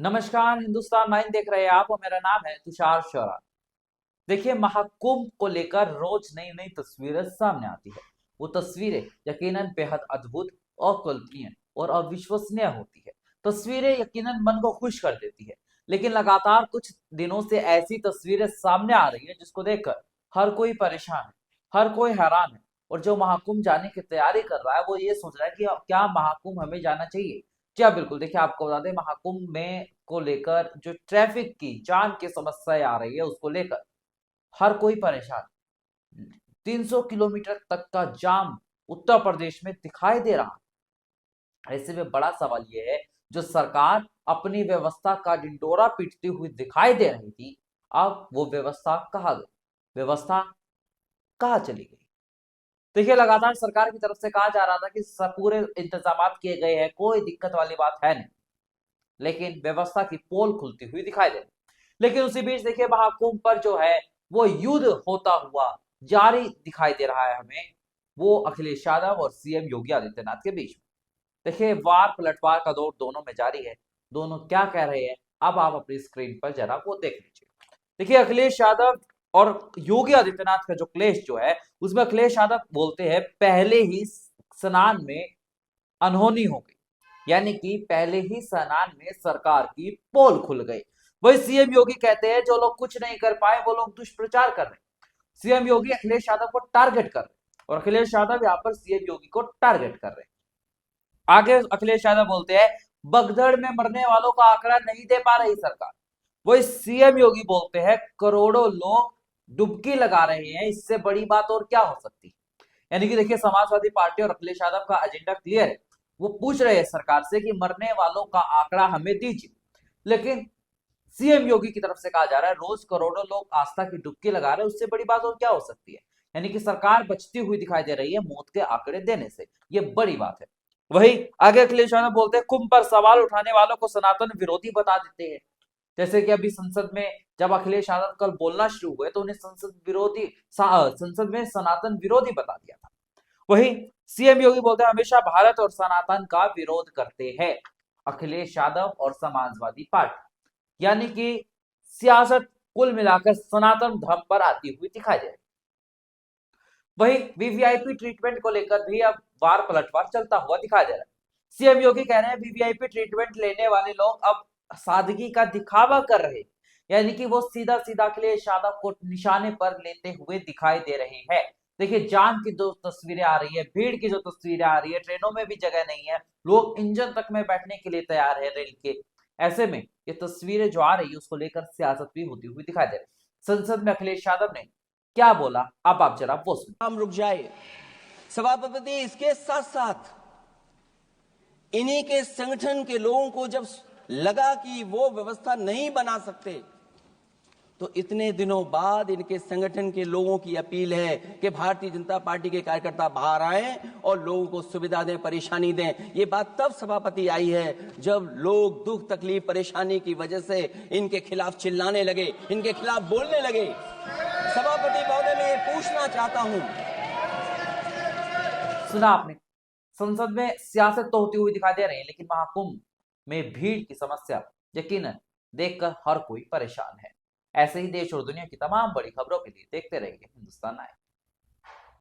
नमस्कार, हिंदुस्तान नाइन देख रहे हैं आप और मेरा नाम है तुषार शौरा। देखिए, महाकुंभ को लेकर रोज नई नई तस्वीरें सामने आती है। वो तस्वीरें यकीनन बेहद अद्भुत, अकल्पनीय और अविश्वसनीय होती है। तस्वीरें यकीनन मन को खुश कर देती है। लेकिन लगातार कुछ दिनों से ऐसी तस्वीरें सामने आ रही है जिसको देखकर हर कोई परेशान है, हर कोई हैरान है। और जो महाकुंभ जाने की तैयारी कर रहा है वो ये सोच रहा है कि क्या महाकुंभ हमें जाना चाहिए। क्या बिल्कुल, देखिए आपको बता दें, महाकुंभ में को लेकर जो ट्रैफिक की जाम की समस्या आ रही है उसको लेकर हर कोई परेशान। 300 किलोमीटर तक का जाम उत्तर प्रदेश में दिखाई दे रहा है। ऐसे में बड़ा सवाल यह है, जो सरकार अपनी व्यवस्था का ढिंडोरा पीटती हुई दिखाई दे रही थी, अब वो व्यवस्था कहाँ गई? व्यवस्था कहाँ चली गई? देखिए, लगातार सरकार की तरफ से कहा जा रहा था कि सब पूरे इंतजाम किए गए हैं, कोई दिक्कत वाली बात है नहीं। लेकिन व्यवस्था की पोल खुलती हुई दिखाई दे रही। लेकिन उसी बीच देखिए, महाकुंभ पर जो है वो युद्ध होता हुआ जारी दिखाई दे रहा है हमें, वो अखिलेश यादव और सीएम योगी आदित्यनाथ के बीच में। देखिए, वार पलटवार का दौर दोनों में जारी है। दोनों क्या कह रहे हैं, अब आप अपनी स्क्रीन पर जरा वो देख लीजिए। देखिए, अखिलेश यादव और योगी आदित्यनाथ का जो क्लेश जो है, उसमें अखिलेश यादव बोलते हैं पहले ही स्नान में अनहोनी हो गई, यानी कि पहले ही स्नान में सरकार की पोल खुल गई। वही सीएम योगी कहते हैं जो लोग कुछ नहीं कर पाए वो लोग दुष्प्रचार कर रहे हैं। सीएम योगी अखिलेश यादव को टारगेट कर रहे हैं और अखिलेश यादव यहाँ पर सीएम योगी को टारगेट कर रहे हैं। आगे अखिलेश यादव बोलते हैं बगदड़ में मरने वालों का आंकड़ा नहीं दे पा रही सरकार। वही सीएम योगी बोलते हैं करोड़ों लोग डुबकी लगा रहे हैं, इससे बड़ी बात और क्या हो सकती है। यानी कि देखिए, समाजवादी पार्टी और अखिलेश यादव का एजेंडा क्लियर है। वो पूछ रहे हैं सरकार से कि मरने वालों का आंकड़ा हमें दीजिए। लेकिन सीएम योगी की तरफ से कहा जा रहा है रोज करोड़ों लोग आस्था की डुबकी लगा रहे हैं, उससे बड़ी बात और क्या हो सकती है। यानी कि सरकार बचती हुई दिखाई दे रही है मौत के आंकड़े देने से, ये बड़ी बात है। वही आगे अखिलेश यादव बोलते हैं कुंभ पर सवाल उठाने वालों को सनातन विरोधी बता देते हैं। जैसे कि अभी संसद में जब अखिलेश यादव कल बोलना शुरू हुए तो उन्हें संसद में सनातन विरोधी बता दिया था। वही सीएम योगी बोलते हैं हमेशा भारत और सनातन का विरोध करते हैं अखिलेश यादव और समाजवादी पार्टी। यानी कि सियासत कुल मिलाकर सनातन धर्म पर आती हुई दिखाई दे रही। वही वीवीआईपी ट्रीटमेंट को लेकर भी अब वार पलटवार चलता हुआ दिखाई दे रहा है। सीएम योगी कह रहे हैं वीवीआईपी ट्रीटमेंट लेने वाले लोग अब सादगी का दिखावा कर रहे हैं। यानी कि वो सीधा सीधा अखिलेश यादव को निशाने पर लेते हुए दिखाई दे रहे हैं। देखिए, जाम की जो तस्वीरें आ रही है, भीड़ की जो तस्वीरें आ रही है, ट्रेनों में भी जगह नहीं है, लोग इंजन तक में बैठने के लिए तैयार है रेल के। ऐसे में ये तस्वीरें जो आ रही है उसको लेकर सियासत भी होती हुई दिखाई दे रही है। संसद में अखिलेश यादव ने क्या बोला, अब आप जरा वो सुनिए। काम रुक जाए। सभापति, इसके साथ साथ इन्हीं के संगठन के लोगों को जब लगा कि वो व्यवस्था नहीं बना सकते, तो इतने दिनों बाद इनके संगठन के लोगों की अपील है कि भारतीय जनता पार्टी के कार्यकर्ता बाहर आए और लोगों को सुविधा दें, परेशानी दें। ये बात तब सभापति आई है जब लोग दुख तकलीफ परेशानी की वजह से इनके खिलाफ चिल्लाने लगे, इनके खिलाफ बोलने लगे। सभापति महोदय, मैं ये पूछना चाहता हूं। सुना आपने, संसद में सियासत तो होती हुई दिखाई दे रही है, लेकिन महाकुंभ में भीड़ की समस्या यकीनन देखकर हर कोई परेशान है। ऐसे ही देश और दुनिया की तमाम बड़ी खबरों के लिए देखते रहिए हिंदुस्तान लाइव।